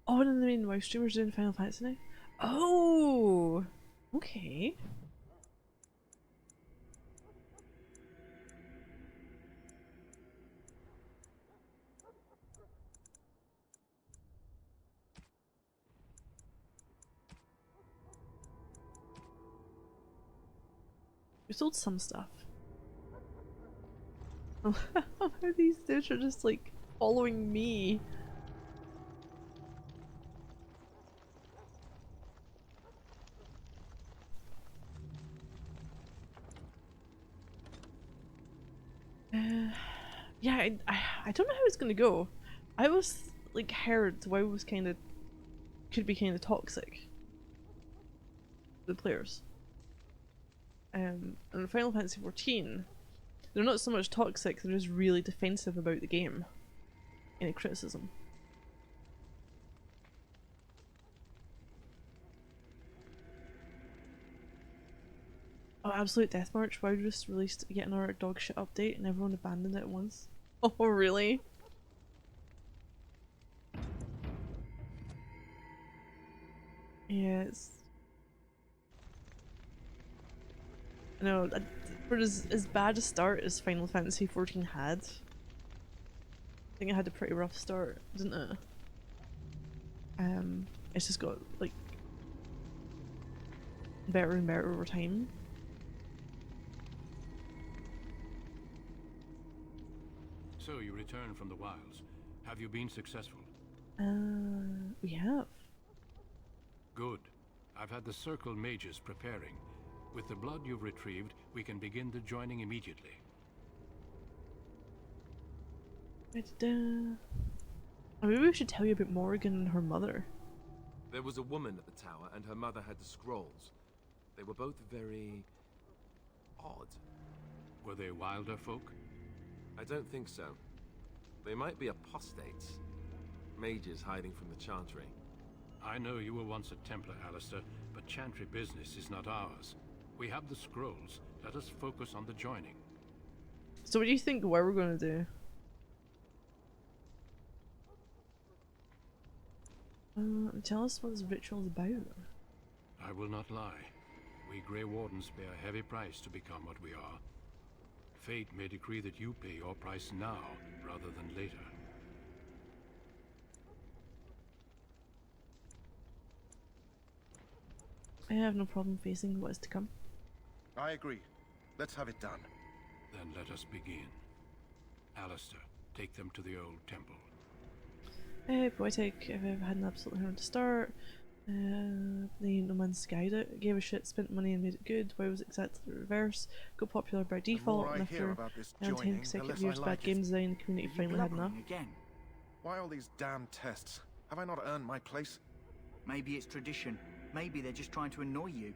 Oh, and then the main live streamers doing Final Fantasy now? Oh! Okay. We sold some stuff. How these dudes are just like following me. Yeah, I don't know how it's gonna go. I was like heard WoW was kind of could be kind of toxic. The players. And Final Fantasy 14, they're not so much toxic. They're just really defensive about the game. Any criticism. Oh, Absolute Death March! WoW just released yet another dog shit update, and everyone abandoned it at once. Oh, really? Yeah, it's. I know. For as bad a start as Final Fantasy 14 had, I think it had a pretty rough start, didn't it? It's just got like better and better over time. So you return from the wilds. Have you been successful? We have. Good. I've had the Circle mages preparing. With the blood you've retrieved, we can begin the joining immediately. Maybe we should tell you about Morrigan and her mother. There was a woman at the tower, and her mother had the scrolls. They were both very odd. Were they wilder folk? I don't think so. They might be apostates. Mages hiding from the Chantry. I know you were once a Templar, Alistair, but Chantry business is not ours. We have the scrolls. Let us focus on the joining. So what do you think we're gonna do? Tell us what this ritual is about. I will not lie. We Grey Wardens pay a heavy price to become what we are. Fate may decree that you pay your price now, rather than later. I have no problem facing what is to come. I agree. Let's have it done. Then let us begin. Alistair, take them to the old temple. Poetic, if I've had an absolute hammer to start. The No Man's Sky gave a shit, spent money and made it good. Why was exactly the reverse? Got popular by default, and after 10 consecutive years of bad game design, the community finally had enough. Again. Why all these damn tests? Have I not earned my place? Maybe it's tradition. Maybe they're just trying to annoy you.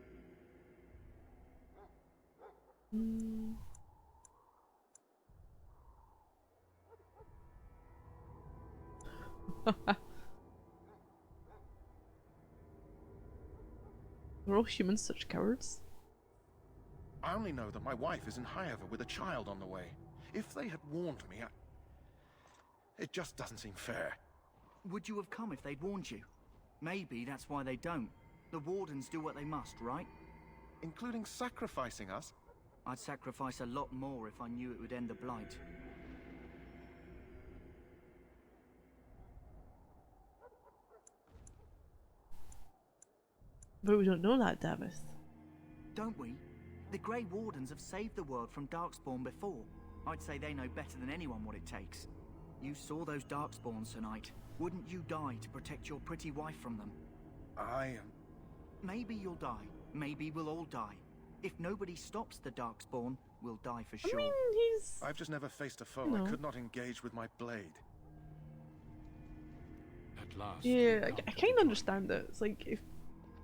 We're all humans, such cowards. I only know that my wife is in Highever with a child on the way. If they had warned me, it just doesn't seem fair. Would you have come if they'd warned you? Maybe that's why they don't. The Wardens do what they must, right? Including sacrificing us? I'd sacrifice a lot more if I knew it would end the Blight. But we don't know that, Davith. Don't we? The Grey Wardens have saved the world from Darkspawn before. I'd say they know better than anyone what it takes. You saw those Darkspawns tonight. Wouldn't you die to protect your pretty wife from them? Maybe you'll die. Maybe we'll all die. If nobody stops the Darkspawn, we'll die for sure. I mean, he's... I've just never faced a foe No. I could not engage with my blade. At last. Yeah, I kind of understand it. It's like, if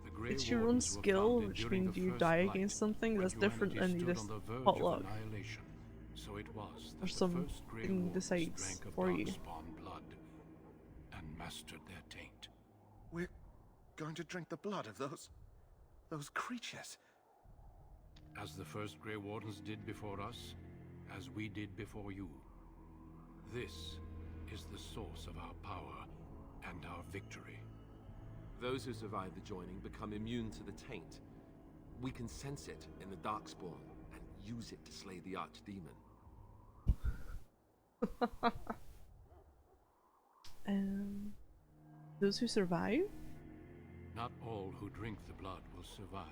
The Grey it's your own Wardens were skill, founded which during means the you First die Blight, against something, when that's different humanity than you stood just on the verge pot of luck. annihilation. So it was Or that some the first Grey thing Wardens decides drank of for you. Darkspawn blood and mastered their taint. We're going to drink the blood of those creatures. As the first Grey Wardens did before us, as we did before you. This is the source of our power, and our victory. Those who survive the joining become immune to the taint. We can sense it in the Darkspawn and use it to slay the Archdemon. Those who survive? Not all who drink the blood will survive,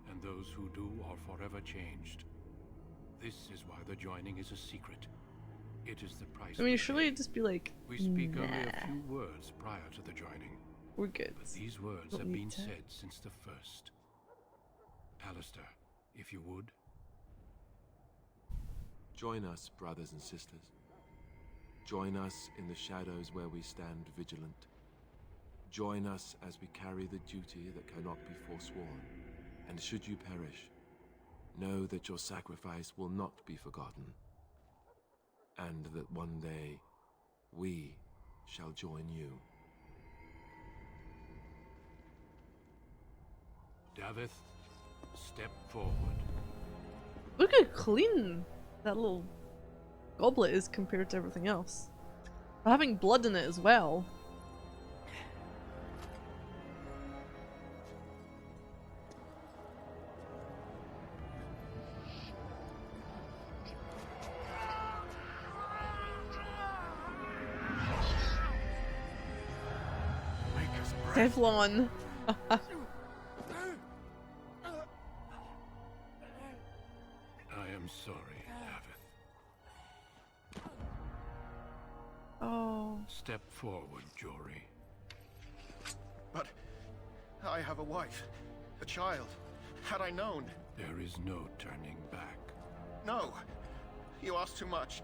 and those who do are forever changed. This is why the joining is a secret. It is the price. I mean, surely it'd just be like, we speak nah, only a few words prior to the joining. we're good. But these words Don't have need been to. said since the first. Alistair, if you would. Join us, brothers and sisters. Join us in the shadows where we stand vigilant. Join us as we carry the duty that cannot be forsworn. And should you perish, know that your sacrifice will not be forgotten. And that one day, we shall join you. Davith, step forward. Look how clean that little goblet is compared to everything else. Having blood in it as well. Make us breath. Teflon. I am sorry, Davith. Oh. Step forward, Jory. But I have a wife, a child. Had I known. There is no turning back. No, you ask too much.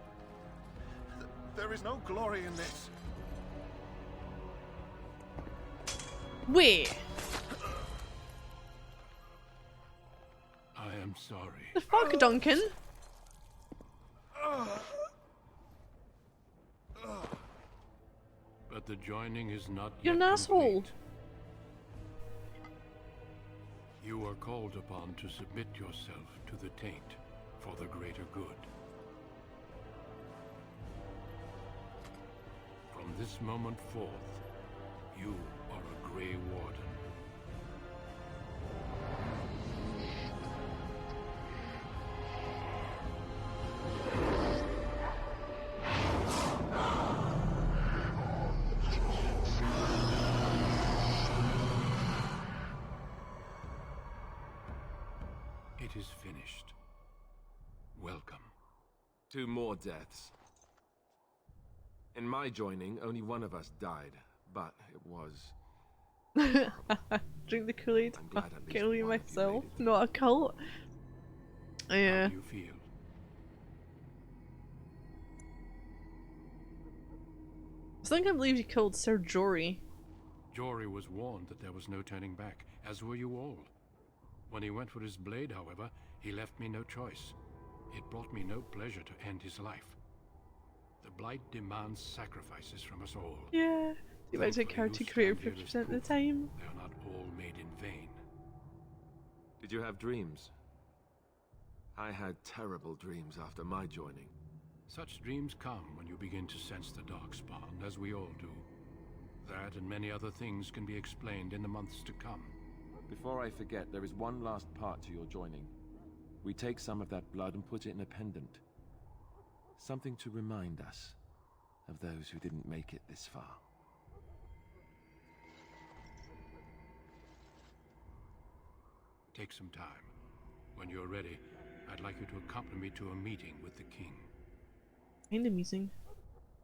There is no glory in this. Wait. I am sorry. The fuck, Duncan? But the joining is not You're yet an asshole. complete. You are called upon to submit yourself to the taint for the greater good. From this moment forth, you are a Grey Warden. It is finished. Welcome. 2 more deaths. In my joining, only one of us died, but it was... Drink the Kool-Aid. I'm glad at least Kill you one of you myself. made it. Not a cult. How Yeah. do you feel? I still can't believe you killed Sir Jory. Jory was warned that there was no turning back, as were you all. When he went for his blade, however, he left me no choice. It brought me no pleasure to end his life. The Blight demands sacrifices from us all. Yeah. You might take Thankfully, character you creator stand here as 50% of the proof time. They are not all made in vain. Did you have dreams? I had terrible dreams after my joining. Such dreams come when you begin to sense the Darkspawn, as we all do. That and many other things can be explained in the months to come. Before I forget, there is one last part to your joining. We take some of that blood and put it in a pendant. Something to remind us of those who didn't make it this far. Take some time. When you're ready, I'd like you to accompany me to a meeting with the king. Kinda amusing.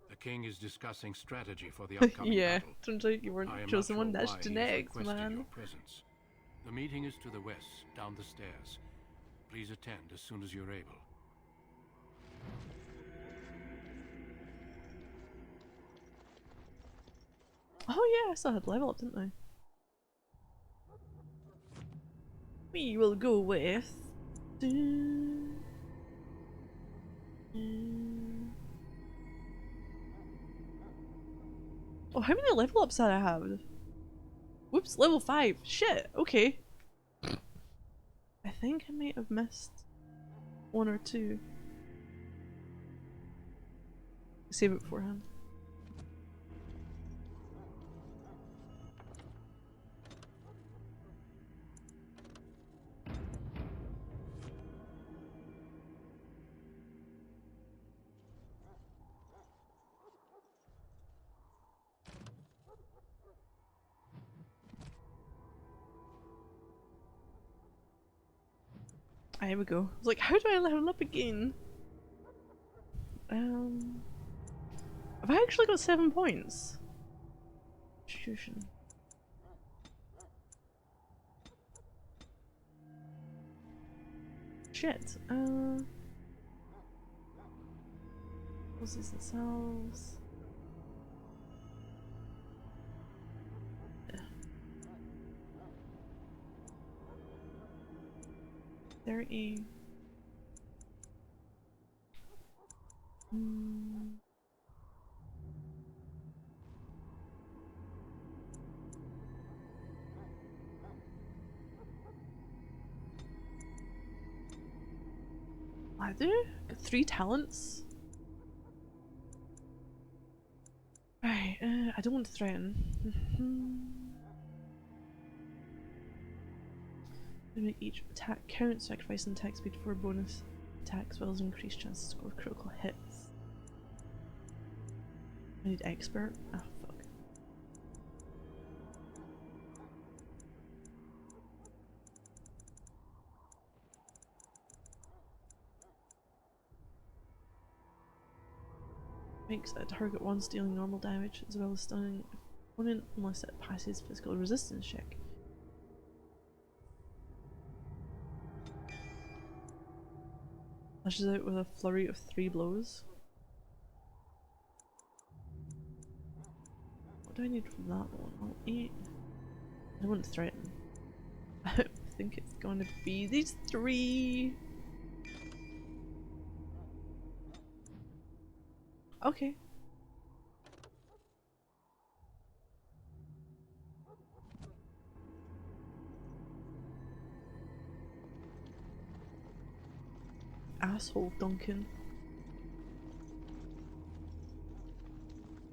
The king is discussing strategy for the upcoming Yeah. battle. Turns out you weren't I am chosen not one. sure That's why he is genetics, requesting man. your presence. The meeting is to the west, down the stairs. Please attend as soon as you're able. Oh yeah, I still had level up, didn't I? We will go with... Oh, how many level ups did I have? Whoops, level 5. Shit, okay. I think I might have missed 1 or 2. Save it beforehand. Ah, here we go. I was like, how do I level up again? Have I actually got 7 points? Institution. Shit. Causes themselves. 30. I do? Got 3 talents? Right, I don't want to threaten. Make each attack count, sacrificing attack speed for a bonus attack as well as increased chance to score critical hits. I need expert. Ah, fuck. Makes a target 1 dealing normal damage as well as stunning opponent unless it passes physical resistance check. Lashes out with a flurry of 3 blows. What do I need from that one? I'll eat. I wouldn't threaten. I think it's going to be these 3. Okay. Asshole, Duncan.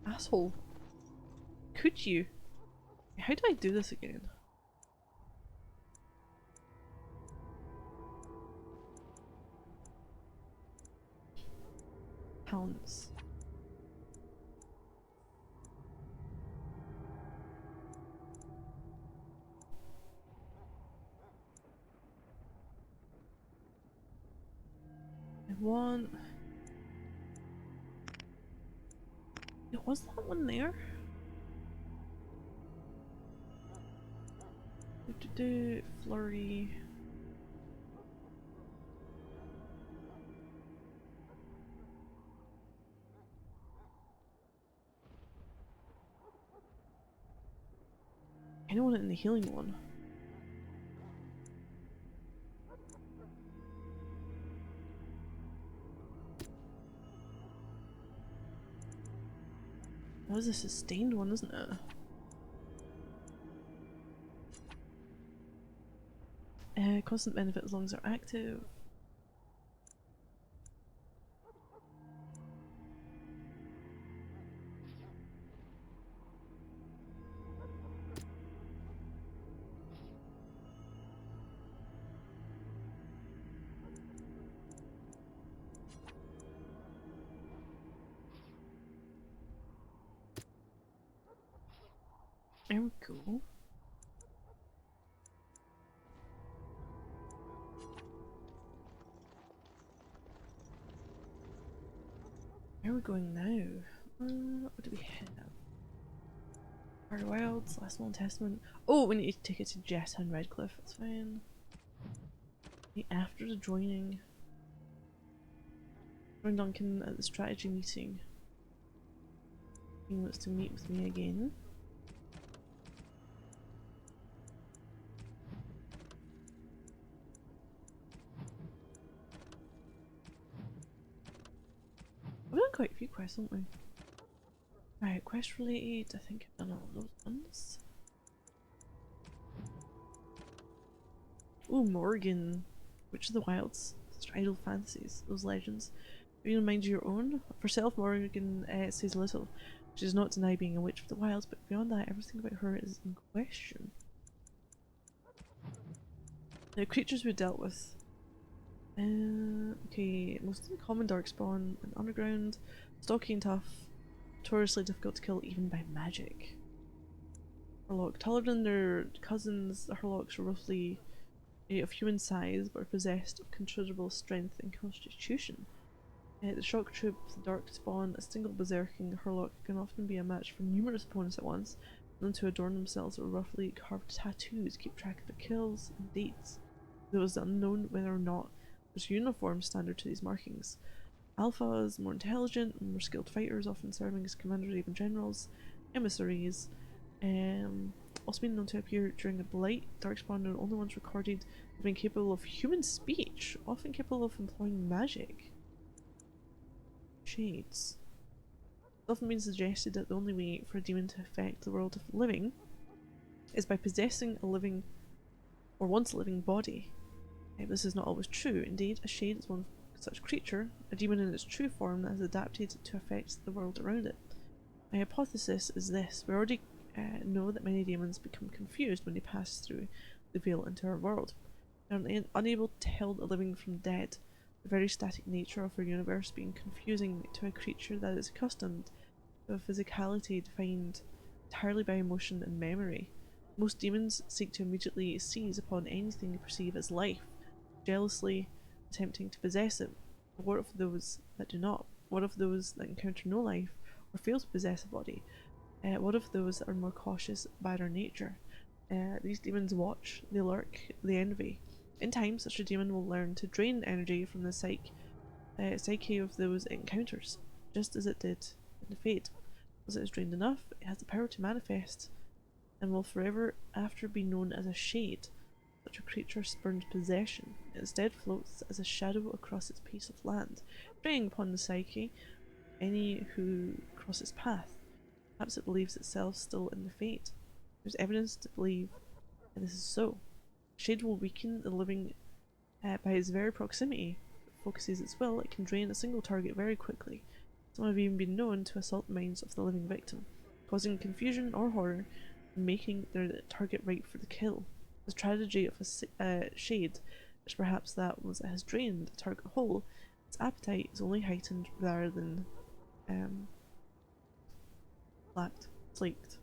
Asshole. Could you? How do I do this again? Talents. I want... Yeah, was that one there? Flurry. I don't want it in the healing one. That was a sustained one, isn't it? Constant benefit as long as they're active. There we go. Where are we going now? What do we have? Harder Wilds, Last Will and Testament. Oh, we need to take it to Jess and Redcliffe, that's fine. After the joining. Join Duncan at the strategy meeting. He wants to meet with me again. We've done quite a few quests, haven't we? Right, quest related, I think I've done all those ones. Ooh, Morgan. Witch of the Wilds. Idle Fantasies. Those legends. Being in mind of your own. For self, Morgan says little. She does not deny being a witch of the wilds, but beyond that, everything about her is in question. The creatures we dealt with. Okay, most common darkspawn and underground, stocky and tough, notoriously difficult to kill even by magic. Hurlock, taller than their cousins, the Hurlocks are roughly of human size but are possessed of considerable strength and constitution. The shock troop, the darkspawn, a single berserking Hurlock can often be a match for numerous opponents at once, known to adorn themselves with roughly carved tattoos, keep track of their kills and dates. Though it is unknown whether or not there's a uniform standard to these markings. Alphas, more intelligent and more skilled fighters, often serving as commanders or even generals. Emissaries, also been known to appear during a blight. Darkspawn are the only ones recorded as being capable of human speech, often capable of employing magic. Shades. It's often been suggested that the only way for a demon to affect the world of the living is by possessing a living or once living body. This is not always true. Indeed, a shade is one such creature, a demon in its true form that has adapted to affect the world around it. My hypothesis is this: we already know that many demons become confused when they pass through the veil into our world. They are unable to tell the living from dead, the very static nature of our universe being confusing to a creature that is accustomed to a physicality defined entirely by emotion and memory. Most demons seek to immediately seize upon anything they perceive as life, jealously attempting to possess it. But what of those that do not? What of those that encounter no life or fail to possess a body? What of those that are more cautious by their nature? These demons watch, they lurk, they envy. In time, such a demon will learn to drain energy from the psyche of those it encounters, just as it did in the Fade. Once it is drained enough, it has the power to manifest, and will forever after be known as a shade. Such a creature spurns possession. It instead floats as a shadow across its piece of land, preying upon the psyche any who cross its path. Perhaps it believes itself still in the Fate. There's evidence to believe that this is so. Shade will weaken the living by its very proximity. If it focuses its will, it can drain a single target very quickly. Some have even been known to assault the minds of the living victim, causing confusion or horror and making their target ripe for the kill. The tragedy of a shade is perhaps that once it has drained the target whole, its appetite is only heightened rather than slaked.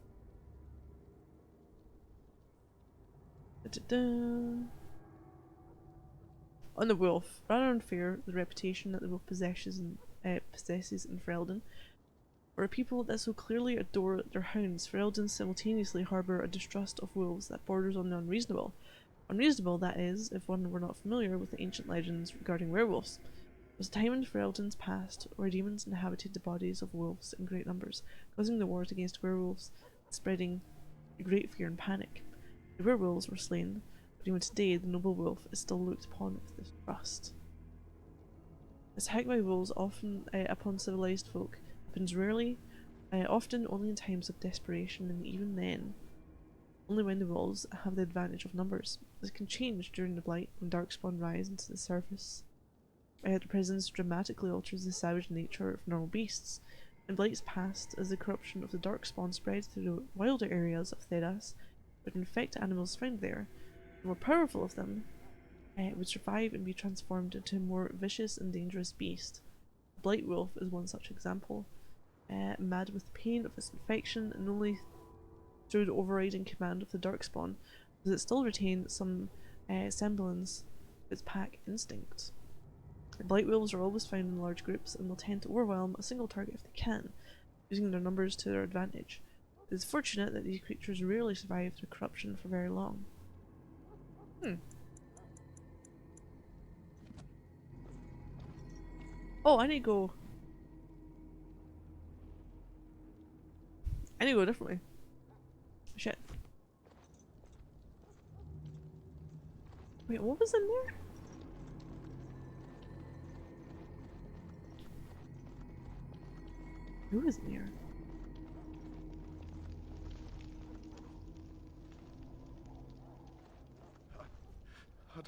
On the wolf, rather unfair the reputation that the wolf possesses in Ferelden. For a people that so clearly adore their hounds, Ferelden simultaneously harbour a distrust of wolves that borders on the unreasonable. Unreasonable, that is, if one were not familiar with the ancient legends regarding werewolves. There was a time in Ferelden's past where demons inhabited the bodies of wolves in great numbers, causing the wars against werewolves, spreading great fear and panic. The werewolves were slain, but even today the noble wolf is still looked upon with distrust. Attack by wolves often upon civilized folk happens rarely, often only in times of desperation, and even then, only when the wolves have the advantage of numbers. This can change during the Blight when Darkspawn rise into the surface. The presence dramatically alters the savage nature of normal beasts. In Blight's past, as the corruption of the Darkspawn spread through the wilder areas of Thedas, would infect animals found there. The more powerful of them would survive and be transformed into a more vicious and dangerous beast. The Blight Wolf is one such example. Mad with the pain of its infection, and only through the overriding command of the Darkspawn does it still retain some semblance of its pack instinct. The Blight Wolves are always found in large groups and will tend to overwhelm a single target if they can, using their numbers to their advantage. It is fortunate that these creatures rarely survive their corruption for very long. Oh, I need to go. Differently. Shit. Wait, what was in there? Who was in here?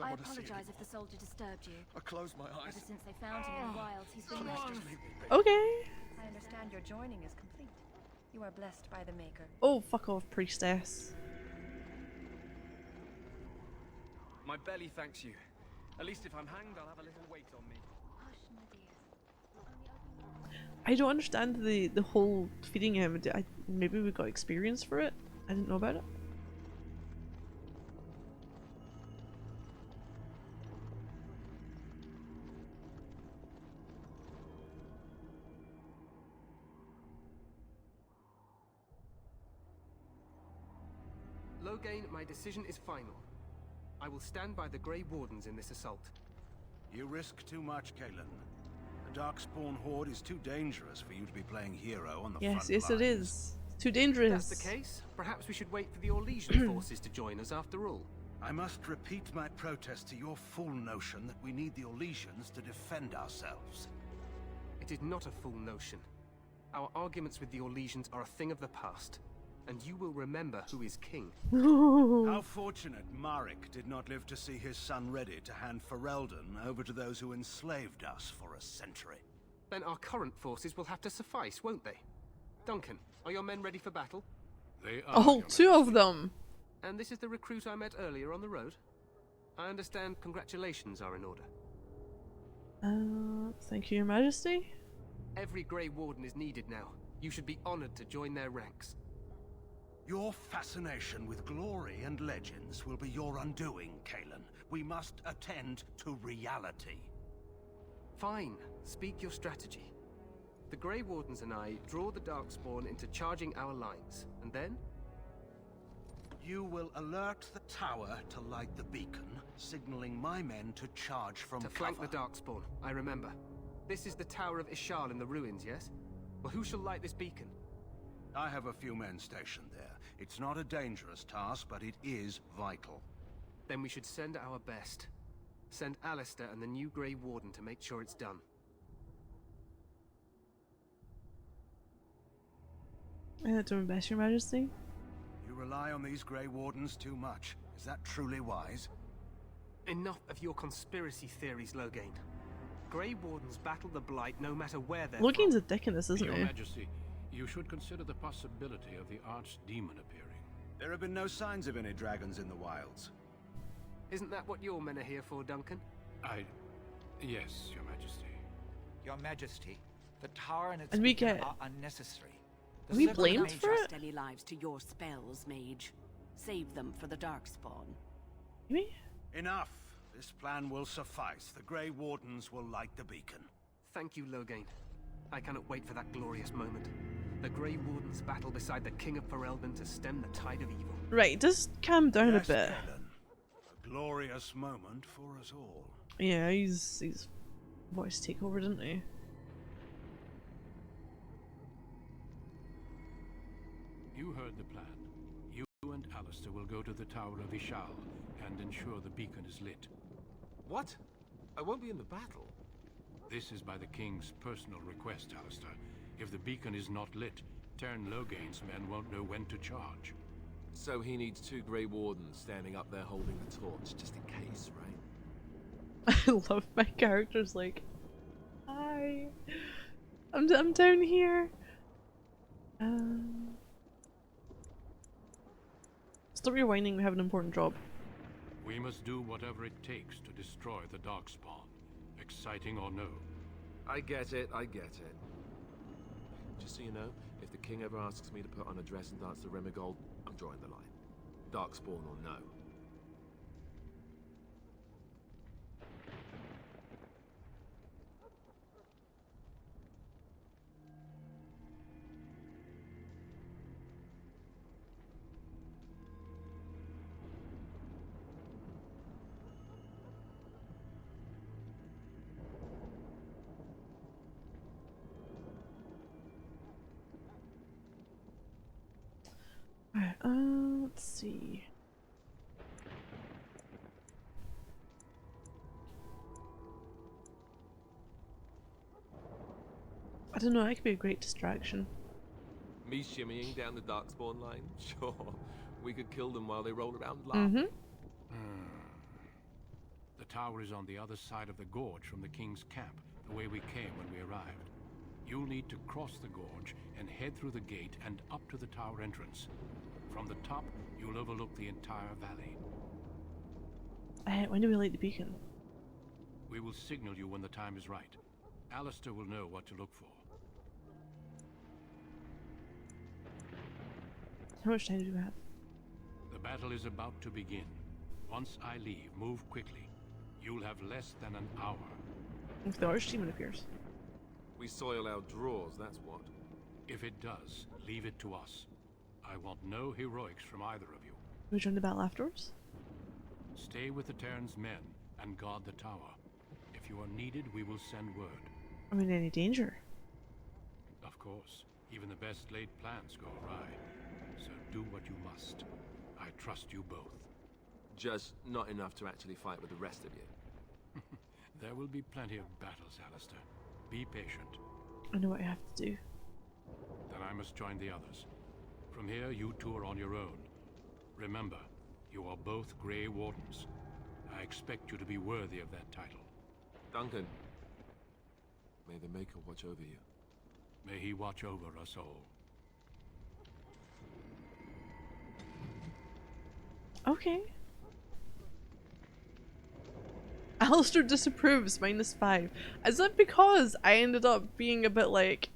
I apologize if the soldier disturbed you. I closed my eyes. Ever since they found him in the wilds, he's been restless. Okay. I understand your joining is complete. You are blessed by the Maker. Oh, fuck off, priestess. My belly thanks you. At least if I'm hanged, I'll have a little weight on me. Hush, my dear. I don't understand the whole feeding him. Maybe we got experience for it? I didn't know about it. Loghain, my decision is final. I will stand by the Grey Wardens in this assault. You risk too much, Cailan. The Darkspawn Horde is too dangerous for you to be playing hero on the front Yes, lines. it is. Too If dangerous. that's the case, perhaps we should wait for the Orlesian forces to join us after all. I must repeat my protest to your fool notion that we need the Orlesians to defend ourselves. It is not a fool notion. Our arguments with the Orlesians are a thing of the past, and you will remember who is king. How fortunate Marek did not live to see his son ready to hand Ferelden over to those who enslaved us for a century. Then our current forces will have to suffice, won't they? Duncan, are your men ready for battle? They are. Oh, Your two of Majesty. them. And this is the recruit I met earlier on the road? I understand congratulations are in order. Thank you, Your Majesty. Every Grey Warden is needed now. You should be honored to join their ranks. Your fascination with glory and legends will be your undoing, Cailan. We must attend to reality. Fine, speak your strategy. The Grey Wardens and I draw the Darkspawn into charging our lines, and then? You will alert the tower to light the beacon, signaling my men to charge from To cover. flank the Darkspawn, I remember. This is the Tower of Ishal in the ruins, yes? Well, who shall light this beacon? I have a few men stationed there. It's not a dangerous task, but it is vital. Then we should send our best. Send Alistair and the new Grey Warden to make sure it's done. Doing best, Your Majesty. You rely on these Grey Wardens too much. Is that truly wise? Enough of your conspiracy theories, Loghain. Grey Wardens battle the Blight no matter where they're Logan's from. a dick in this, isn't Your he? Majesty, you should consider the possibility of the Archdemon appearing. There have been no signs of any dragons in the wilds. Isn't that what your men are here for, Duncan? Yes, Your Majesty. Your Majesty, the tower and its And we beacon get- are unnecessary. The Are we Silver blamed Mage- for it? Trust any lives to your spells, mage. Save them for the Darkspawn. Me? Enough. This plan will suffice. The Grey Wardens will light the beacon. Thank you, Loghain. I cannot wait for that glorious moment. The Grey Wardens battle beside the King of Ferelden to stem the tide of evil. Right, just calm down Yes, a bit. Cailan. A glorious moment for us all. Yeah, he's voice take over, didn't he? You heard the plan. You and Alistair will go to the Tower of Ishal and ensure the beacon is lit. What? I won't be in the battle. This is by the King's personal request, Alistair. If the beacon is not lit, Tern Loghain's men won't know when to charge. So he needs 2 Grey Wardens standing up there holding the torch, just in case, right? I love my characters like, hi, I'm down here. Stop rewinding, we have an important job. We must do whatever it takes to destroy the Darkspawn. Exciting or no. I get it, I get it. Just so you know, if the king ever asks me to put on a dress and dance to Remigold, I'm drawing the line. Darkspawn or no. Alright, let's see. I don't know, that could be a great distraction. Me shimmying down the Darkspawn line? Sure. We could kill them while they roll around laughing. The tower is on the other side of the gorge from the King's camp, the way we came when we arrived. You'll need to cross the gorge and head through the gate and up to the tower entrance. From the top, you'll overlook the entire valley. When do we light the beacon? We will signal you when the time is right. Alistair will know what to look for. How much time do we have? The battle is about to begin. Once I leave, move quickly. You'll have less than an hour. If the Archdemon appears. We soil our drawers, that's what. If it does, leave it to us. I want no heroics from either of you. We join the battle afterwards? Stay with the Terran's men and guard the tower. If you are needed, we will send word. Are we in any danger? Of course. Even the best laid plans go awry. So do what you must. I trust you both. Just not enough to actually fight with the rest of you. There will be plenty of battles, Alistair. Be patient. I know what I have to do. Then I must join the others. From here, you two are on your own. Remember, you are both Grey Wardens. I expect you to be worthy of that title. Duncan, may the Maker watch over you. May he watch over us all. Okay. Alistair disapproves, -5. Is that because I ended up being a bit like,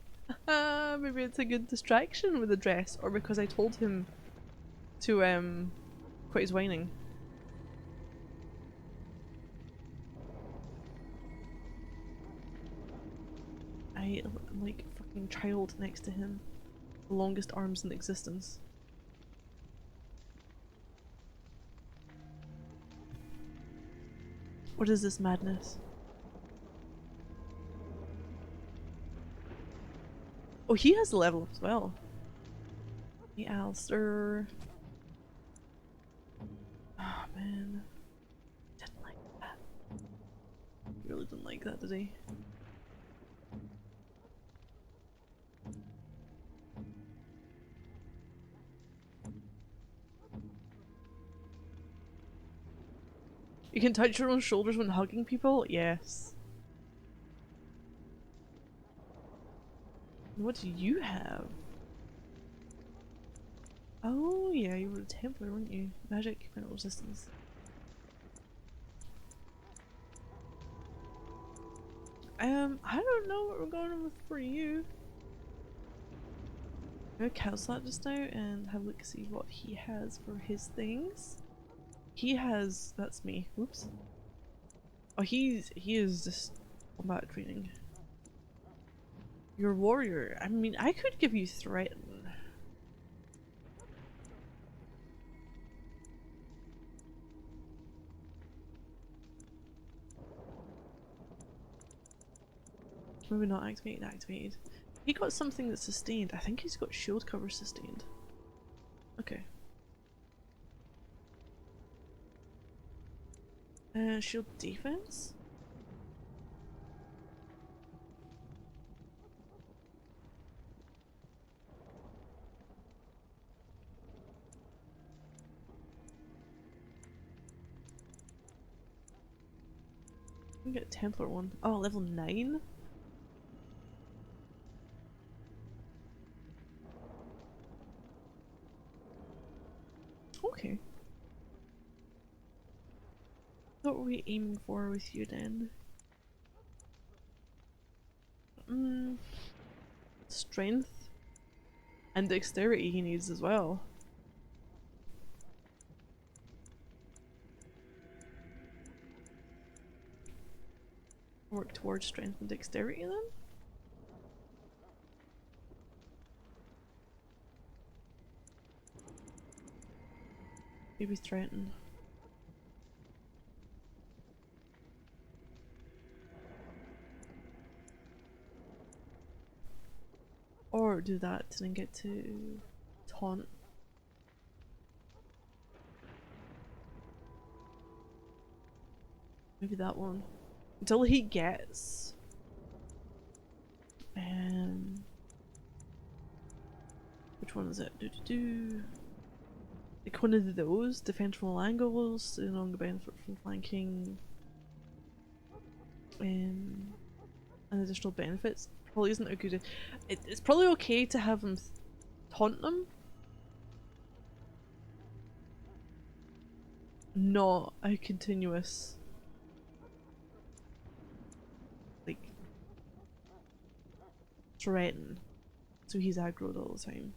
maybe it's a good distraction with the dress, or because I told him to quit his whining? I'm like a fucking child next to him. The longest arms in existence. What is this madness? Oh, he has a level up as well. Hey, Alistair. Oh man. Didn't like that. He really didn't like that, did he? You can touch your own shoulders when hugging people? Yes. What do you have? Oh yeah, you were a Templar, weren't you? Magic, mental resistance. I don't know what we're going with for you. I'm gonna cancel that just now and have a look see what he has for his things. He has, that's me, oops. Oh, he is just combat training. You're a warrior. I mean, I could give you threaten. Maybe not activated, activated. He got something that's sustained. I think he's got shield cover sustained. Okay. Shield defense? I can get a Templar one. Oh, level 9? Okay. What were we aiming for with you then? Strength and dexterity he needs as well. Work towards strength and dexterity then? Maybe threaten. Or do that and then get to taunt. Maybe that one. Until he gets which one is it? Like one of those, defend from all angles, no longer benefit from flanking, and additional benefits. Probably isn't a good. It's probably okay to have him taunt them, not a continuous like threaten, so he's aggroed all the time.